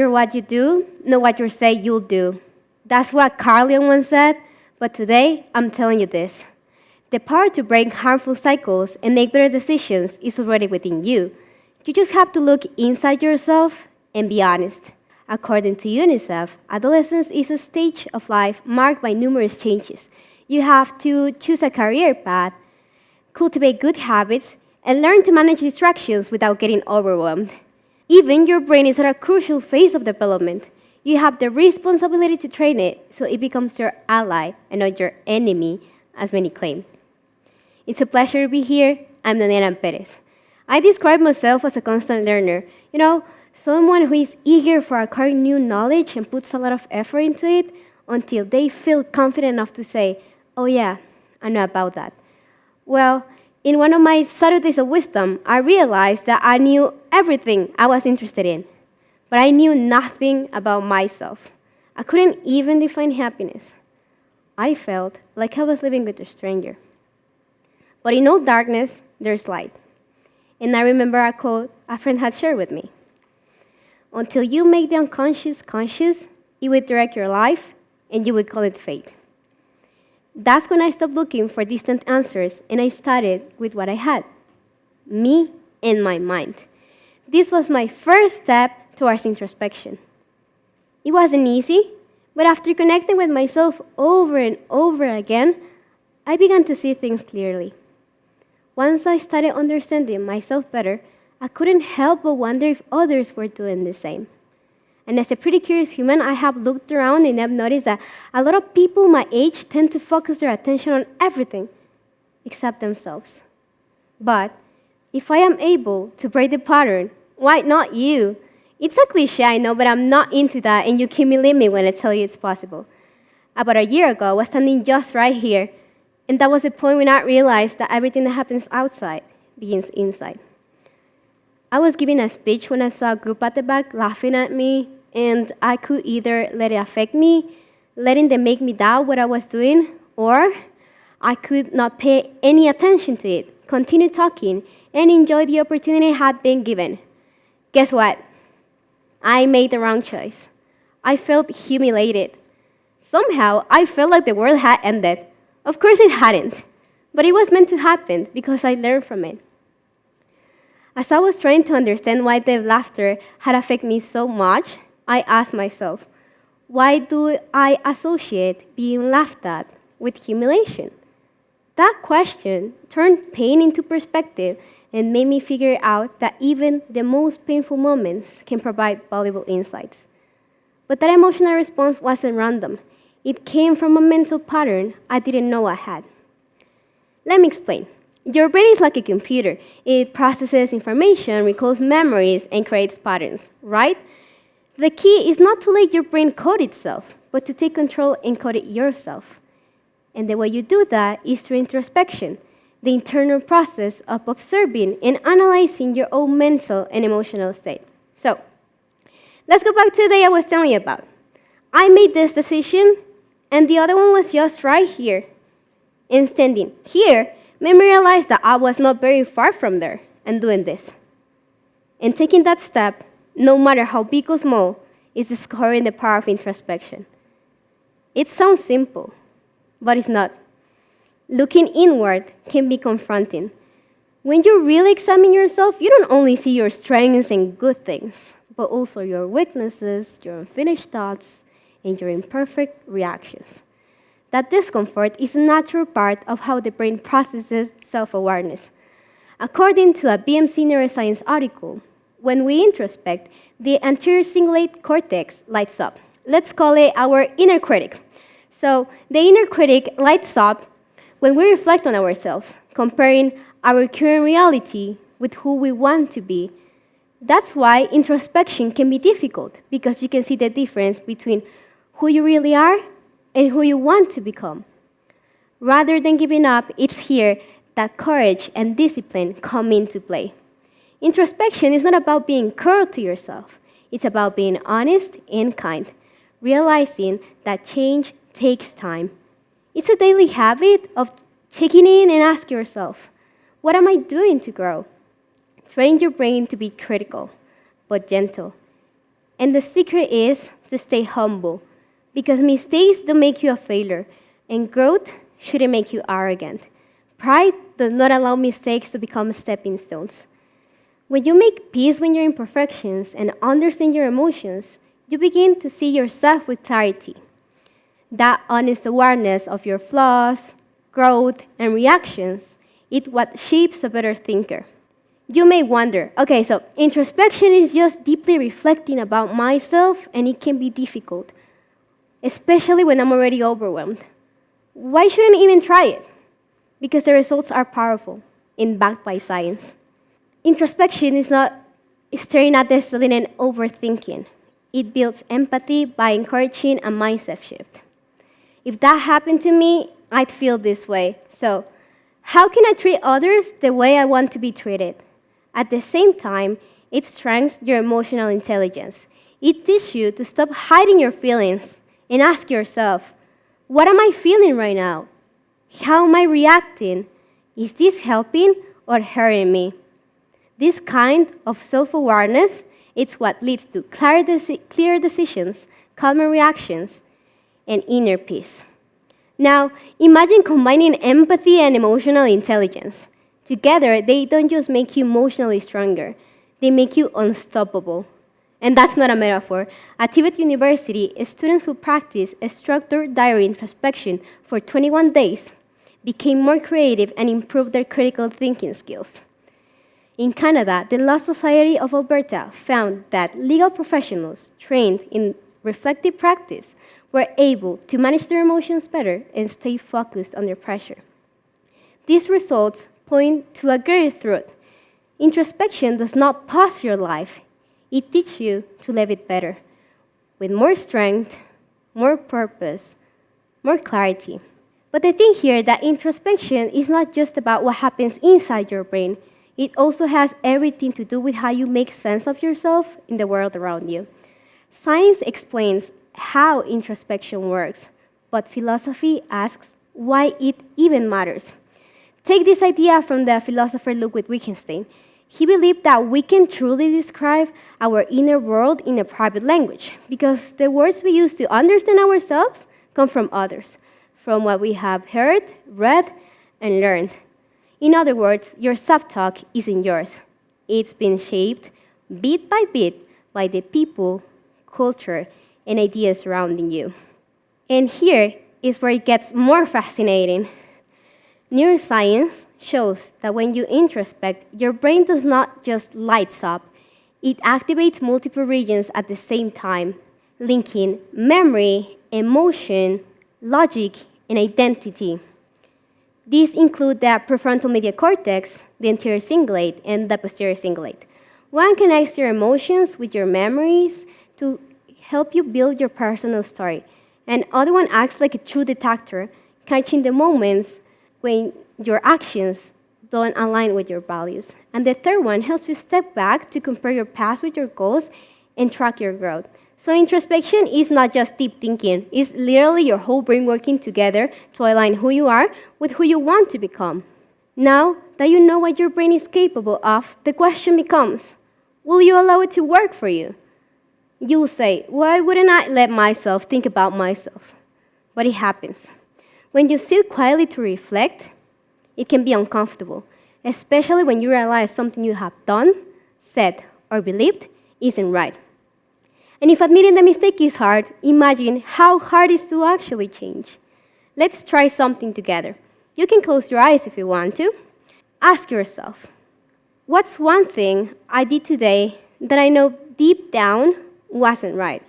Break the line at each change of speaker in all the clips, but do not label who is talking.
You're what you do, not what you say you'll do. That's what Carlion once said, but today I'm telling you this. The power to break harmful cycles and make better decisions is already within you. You just have to look inside yourself and be honest. According to UNICEF, adolescence is a stage of life marked by numerous changes. You have to choose a career path, cultivate good habits, and learn to manage distractions without getting overwhelmed. Even your brain is at a crucial phase of development. You have the responsibility to train it so it becomes your ally and not your enemy, as many claim. It's a pleasure to be here. I'm Daniela Amperez. I describe myself as a constant learner. Someone who is eager for acquiring new knowledge and puts a lot of effort into it until they feel confident enough to say, oh yeah, I know about that. Well, in one of my Saturdays of wisdom, I realized that I knew everything I was interested in, but I knew nothing about myself. I couldn't even define happiness. I felt like I was living with a stranger. But in all darkness, there's light. And I remember a quote a friend had shared with me. Until you make the unconscious conscious, it would direct your life, and you would call it fate. That's when I stopped looking for distant answers, and I started with what I had, me and my mind. This was my first step towards introspection. It wasn't easy, but after connecting with myself over and over again, I began to see things clearly. Once I started understanding myself better, I couldn't help but wonder if others were doing the same. And as a pretty curious human, I have looked around and I've noticed that a lot of people my age tend to focus their attention on everything except themselves. But if I am able to break the pattern, why not you? It's a cliche, I know, but I'm not into that, and you can believe me when I tell you it's possible. About a year ago, I was standing just right here, and that was the point when I realized that everything that happens outside begins inside. I was giving a speech when I saw a group at the back laughing at me, and I could either let it affect me, letting them make me doubt what I was doing, or I could not pay any attention to it, continue talking, and enjoy the opportunity I had been given. Guess what? I made the wrong choice. I felt humiliated. Somehow, I felt like the world had ended. Of course it hadn't, but it was meant to happen because I learned from it. As I was trying to understand why the laughter had affected me so much, I asked myself, why do I associate being laughed at with humiliation? That question turned pain into perspective and made me figure out that even the most painful moments can provide valuable insights. But that emotional response wasn't random. It came from a mental pattern I didn't know I had. Let me explain. Your brain is like a computer. It processes information, recalls memories, and creates patterns, right? The key is not to let your brain code itself, but to take control and code it yourself. And the way you do that is through introspection, the internal process of observing and analyzing your own mental and emotional state. So, let's go back to the day I was telling you about. I made this decision, and the other one was just right here. And standing here made me realize that I was not very far from there and doing this. And taking that step, no matter how big or small, is discovering the power of introspection. It sounds simple, but it's not. Looking inward can be confronting. When you really examine yourself, you don't only see your strengths and good things, but also your weaknesses, your unfinished thoughts, and your imperfect reactions. That discomfort is a natural part of how the brain processes self-awareness. According to a BMC neuroscience article, when we introspect, the anterior cingulate cortex lights up. Let's call it our inner critic. So the inner critic lights up when we reflect on ourselves, comparing our current reality with who we want to be. That's why introspection can be difficult, because you can see the difference between who you really are and who you want to become. Rather than giving up, it's here that courage and discipline come into play. Introspection is not about being cruel to yourself. It's about being honest and kind, realizing that change takes time. It's a daily habit of checking in and asking yourself, what am I doing to grow? Train your brain to be critical, but gentle. And the secret is to stay humble, because mistakes don't make you a failure, and growth shouldn't make you arrogant. Pride does not allow mistakes to become stepping stones. When you make peace with your imperfections and understand your emotions, you begin to see yourself with clarity. That honest awareness of your flaws, growth, and reactions is what shapes a better thinker. You may wonder, okay, so introspection is just deeply reflecting about myself, and it can be difficult, especially when I'm already overwhelmed. Why shouldn't I even try it? Because the results are powerful and backed by science. Introspection is not staring at the ceiling and overthinking. It builds empathy by encouraging a mindset shift. If that happened to me, I'd feel this way. So, how can I treat others the way I want to be treated? At the same time, it strengthens your emotional intelligence. It teaches you to stop hiding your feelings and ask yourself, what am I feeling right now? How am I reacting? Is this helping or hurting me? This kind of self-awareness is what leads to clear decisions, calmer reactions, and inner peace. Now, imagine combining empathy and emotional intelligence. Together, they don't just make you emotionally stronger, they make you unstoppable. And that's not a metaphor. At Tibet University, students who practice a structured diary introspection for 21 days became more creative and improved their critical thinking skills. In Canada, the Law Society of Alberta found that legal professionals trained in reflective practice were able to manage their emotions better and stay focused under pressure. These results point to a greater truth. Introspection does not pause your life. It teaches you to live it better, with more strength, more purpose, more clarity. But I think here that introspection is not just about what happens inside your brain. It also has everything to do with how you make sense of yourself in the world around you. Science explains how introspection works, but philosophy asks why it even matters. Take this idea from the philosopher Ludwig Wittgenstein. He believed that we can truly describe our inner world in a private language because the words we use to understand ourselves come from others, from what we have heard, read, and learned. In other words, your self-talk isn't yours. It's been shaped bit by bit by the people, culture, and ideas surrounding you. And here is where it gets more fascinating. Neuroscience shows that when you introspect, your brain does not just lights up, it activates multiple regions at the same time, linking memory, emotion, logic, and identity. These include the prefrontal medial cortex, the anterior cingulate, and the posterior cingulate. One connects your emotions with your memories to help you build your personal story, and other one acts like a true detector, catching the moments when your actions don't align with your values. And the third one helps you step back to compare your past with your goals and track your growth. So introspection is not just deep thinking. It's literally your whole brain working together to align who you are with who you want to become. Now that you know what your brain is capable of, the question becomes, will you allow it to work for you? You'll say, why wouldn't I let myself think about myself? But it happens. When you sit quietly to reflect, it can be uncomfortable, especially when you realize something you have done, said, or believed isn't right. And if admitting the mistake is hard, imagine how hard it is to actually change. Let's try something together. You can close your eyes if you want to. Ask yourself, what's one thing I did today that I know deep down wasn't right?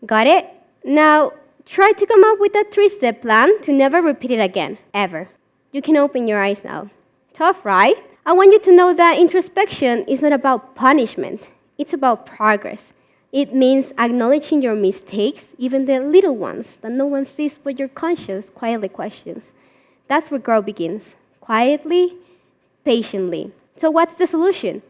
Got it? Now, try to come up with a 3-step plan to never repeat it again, ever. You can open your eyes now. Tough, right? I want you to know that introspection is not about punishment. It's about progress. It means acknowledging your mistakes, even the little ones that no one sees but your conscience quietly questions. That's where growth begins. Quietly, patiently. So what's the solution?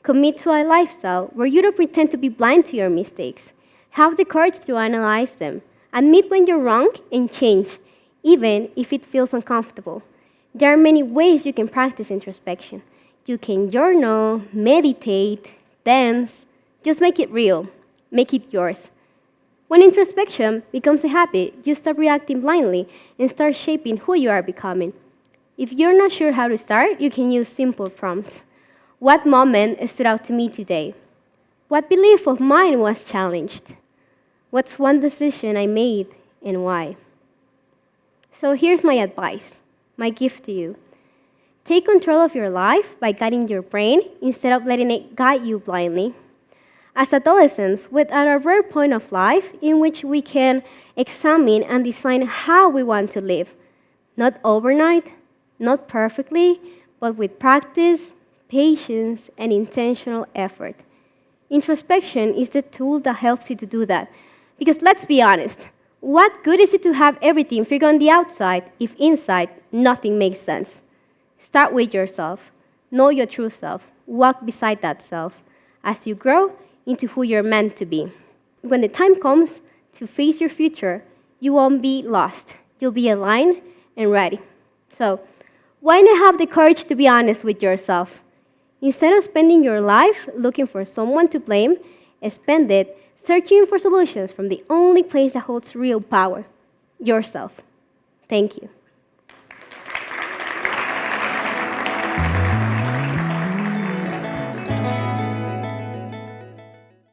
Commit to a lifestyle where you don't pretend to be blind to your mistakes. Have the courage to analyze them. Admit when you're wrong and change, even if it feels uncomfortable. There are many ways you can practice introspection. You can journal, meditate, dance. Just make it real. Make it yours. When introspection becomes a habit, you stop reacting blindly and start shaping who you are becoming. If you're not sure how to start, you can use simple prompts. What moment stood out to me today? What belief of mine was challenged? What's one decision I made and why? So here's my advice, my gift to you. Take control of your life by guiding your brain instead of letting it guide you blindly. As adolescents, we're at a rare point of life in which we can examine and design how we want to live. Not overnight, not perfectly, but with practice, patience, and intentional effort. Introspection is the tool that helps you to do that. Because let's be honest, what good is it to have everything figured on the outside if inside nothing makes sense? Start with yourself. Know your true self. Walk beside that self as you grow into who you're meant to be. When the time comes to face your future, you won't be lost. You'll be aligned and ready. So, why not have the courage to be honest with yourself? Instead of spending your life looking for someone to blame, spend it searching for solutions from the only place that holds real power, yourself. Thank you.